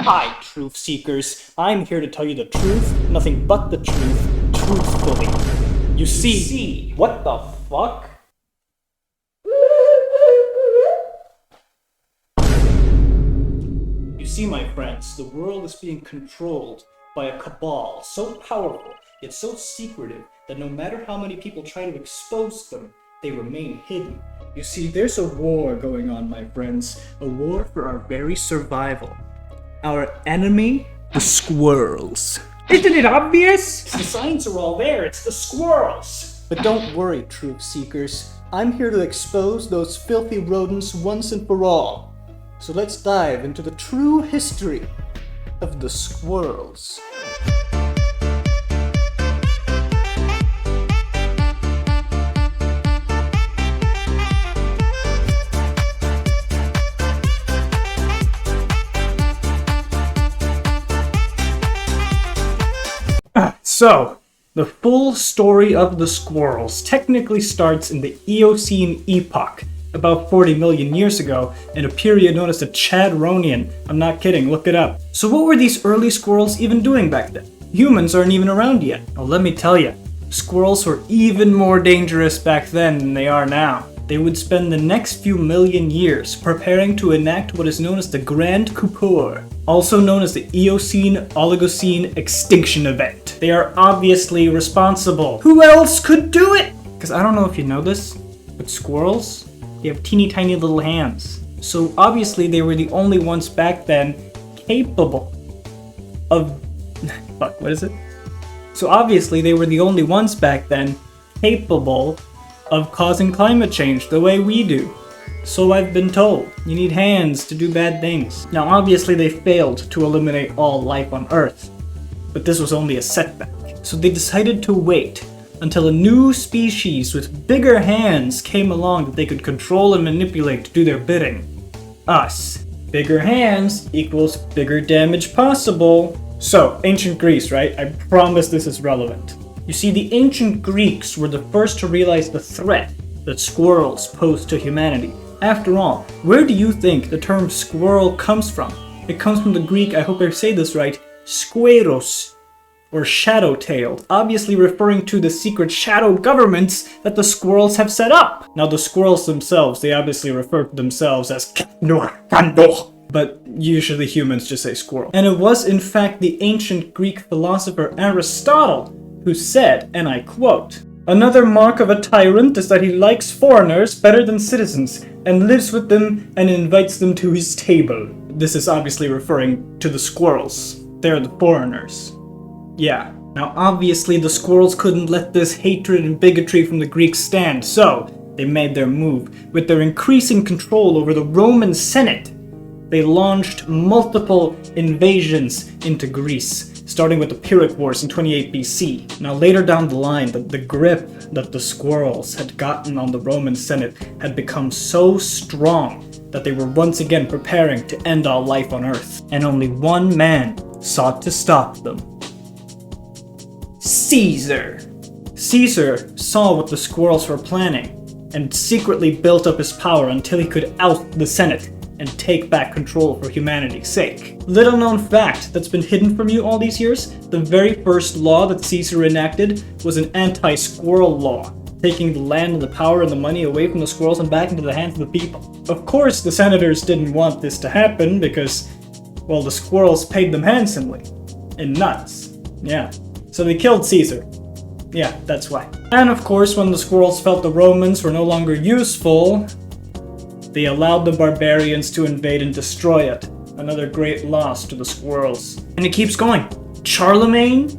Hi, truth seekers. I'm here to tell you the truth, nothing but the truth, truthfully. You see, what the fuck? You see, my friends, the world is being controlled by a cabal so powerful, yet so secretive, that no matter how many people try to expose them, they remain hidden. You see, there's a war going on, my friends. A war for our very survival. Our enemy, the squirrels. Isn't it obvious? The signs are all there, it's the squirrels! But don't worry, truth seekers. I'm here to expose those filthy rodents once and for all. So let's dive into the true history of the squirrels. So, the full story of the squirrels technically starts in the Eocene epoch, about 40 million years ago, in a period known as the Chudnow. I'm not kidding, look it up. So what were these early squirrels even doing back then? Humans aren't even around yet. Well, let me tell you, squirrels were even more dangerous back then than they are now. They would spend the next few million years preparing to enact what is known as the Grand Coupure, also known as the Eocene-Oligocene extinction event. They are obviously responsible. Who else could do it? Because I don't know if you know this, but squirrels, they have teeny tiny little hands. So obviously they were the only ones back then capable of... So obviously they were the only ones back then capable of causing climate change the way we do. So I've been told. You need hands to do bad things. Now obviously they failed to eliminate all life on Earth, but this was only a setback. So they decided to wait until a new species with bigger hands came along that they could control and manipulate to do their bidding. Us. Bigger hands equals bigger damage possible. So, ancient Greece, right? I promise this is relevant. You see, the ancient Greeks were the first to realize the threat that squirrels pose to humanity. After all, where do you think the term squirrel comes from? It comes from the Greek, I hope I say this right, squirros, or shadow-tailed, obviously referring to the secret shadow governments that the squirrels have set up. Now the squirrels themselves, they obviously refer to themselves as but usually humans just say squirrel. And it was in fact the ancient Greek philosopher Aristotle who said, and I quote, "Another mark of a tyrant is that he likes foreigners better than citizens, and lives with them and invites them to his table." This is obviously referring to the squirrels. They're the foreigners. Yeah. Now obviously the squirrels couldn't let this hatred and bigotry from the Greeks stand, so they made their move. With their increasing control over the Roman Senate, they launched multiple invasions into Greece, starting with the Pyrrhic Wars in 28 BC. Now later down the line, the grip that the squirrels had gotten on the Roman Senate had become so strong that they were once again preparing to end all life on Earth. And only one man sought to stop them. Caesar! Caesar saw what the squirrels were planning and secretly built up his power until he could oust the Senate and take back control for humanity's sake. Little known fact that's been hidden from you all these years, the very first law that Caesar enacted was an anti-squirrel law, taking the land and the power and the money away from the squirrels and back into the hands of the people. Of course, the senators didn't want this to happen because, well, the squirrels paid them handsomely. In nuts. Yeah. So they killed Caesar. Yeah, that's why. And of course, when the squirrels felt the Romans were no longer useful, they allowed the barbarians to invade and destroy it. Another great loss to the squirrels. And it keeps going. Charlemagne?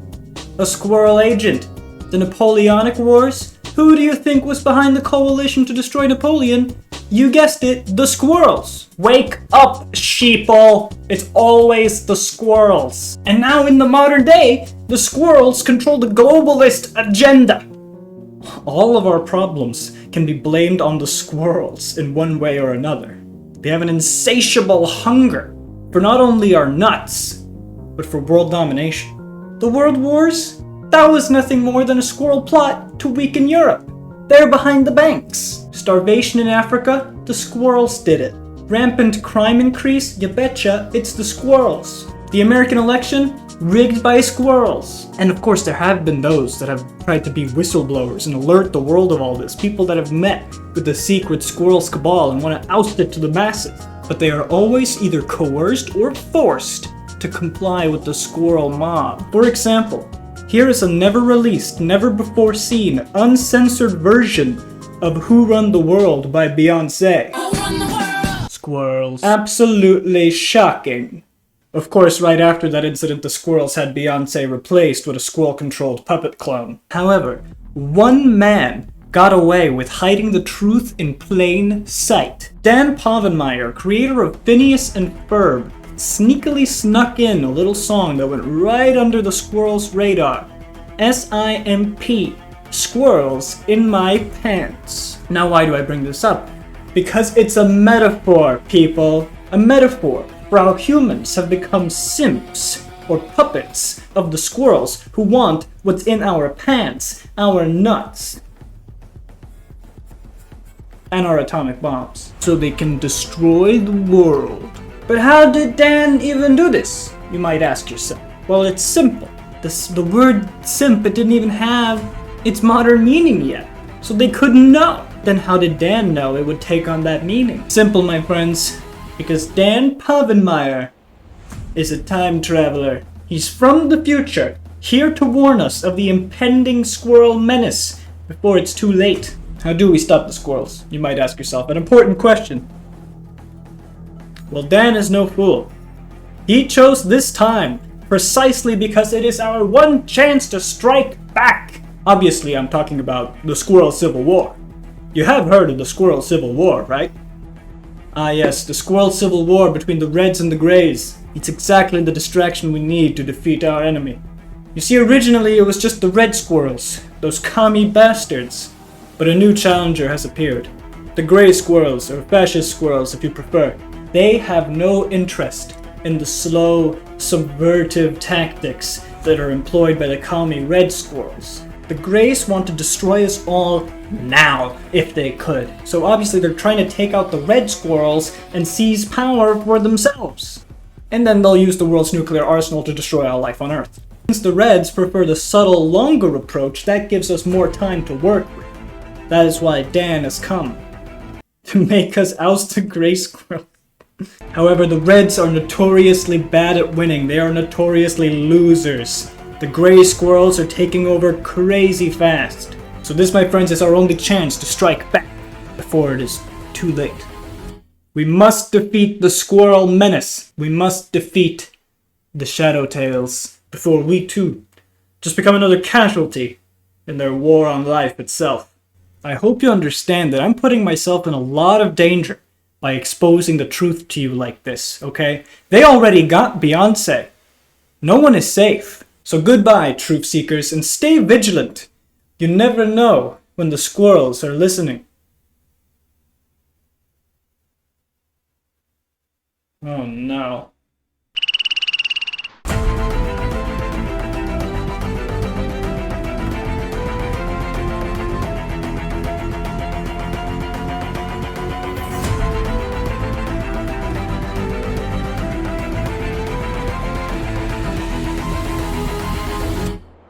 A squirrel agent. The Napoleonic Wars? Who do you think was behind the coalition to destroy Napoleon? You guessed it, the squirrels. Wake up, sheeple. It's always the squirrels. And now in the modern day, the squirrels control the globalist agenda. All of our problems can be blamed on the squirrels in one way or another. They have an insatiable hunger for not only our nuts, but for world domination. The world wars? That was nothing more than a squirrel plot to weaken Europe. They're behind the banks. Starvation in Africa? The squirrels did it. Rampant crime increase? You betcha, it's the squirrels. The American election? Rigged by squirrels. And of course there have been those that have tried to be whistleblowers and alert the world of all this. People that have met with the secret Squirrels cabal and want to oust it to the masses. But they are always either coerced or forced to comply with the squirrel mob. For example, here is a never released, never before seen, uncensored version of Who Run the World by Beyonce. Squirrels. Absolutely shocking. Of course, right after that incident, the Squirrels had Beyonce replaced with a squirrel-controlled puppet clone. However, one man got away with hiding the truth in plain sight. Dan Povenmire, creator of Phineas and Ferb, sneakily snuck in a little song that went right under the Squirrels' radar. S-I-M-P. Squirrels in my pants. Now why do I bring this up? Because it's a metaphor, people. A metaphor for how humans have become simps, or puppets, of the squirrels who want what's in our pants, our nuts, and our atomic bombs, so they can destroy the world. But how did Dan even do this, you might ask yourself? Well, it's simple. The word simp, it didn't even have its modern meaning yet, so they couldn't know. Then how did Dan know it would take on that meaning? Simple, my friends. Because Dan Povenmire is a time traveler. He's from the future, here to warn us of the impending squirrel menace before it's too late. How do we stop the squirrels? You might ask yourself. An important question. Well, Dan is no fool. He chose this time precisely because it is our one chance to strike back. Obviously, I'm talking about the Squirrel Civil War. You have heard of the Squirrel Civil War, right? Ah yes, the Squirrel Civil War between the Reds and the Greys. It's exactly the distraction we need to defeat our enemy. You see, originally it was just the Red Squirrels, those commie bastards. But a new challenger has appeared. The Grey Squirrels, or Fascist Squirrels if you prefer. They have no interest in the slow, subversive tactics that are employed by the commie Red Squirrels. The Greys want to destroy us all now, if they could. So obviously they're trying to take out the Red Squirrels and seize power for themselves. And then they'll use the world's nuclear arsenal to destroy all life on Earth. Since the Reds prefer the subtle, longer approach, that gives us more time to work with. That is why Dan has come. To make us oust the Grey Squirrel. However, the Reds are notoriously bad at winning. They are notoriously losers. The Grey Squirrels are taking over crazy fast. So this, my friends, is our only chance to strike back before it is too late. We must defeat the Squirrel Menace. We must defeat the Shadowtails before we too just become another casualty in their war on life itself. I hope you understand that I'm putting myself in a lot of danger by exposing the truth to you like this, okay? They already got Beyonce. No one is safe. So goodbye, truth seekers, and stay vigilant. You never know when the squirrels are listening. Oh no.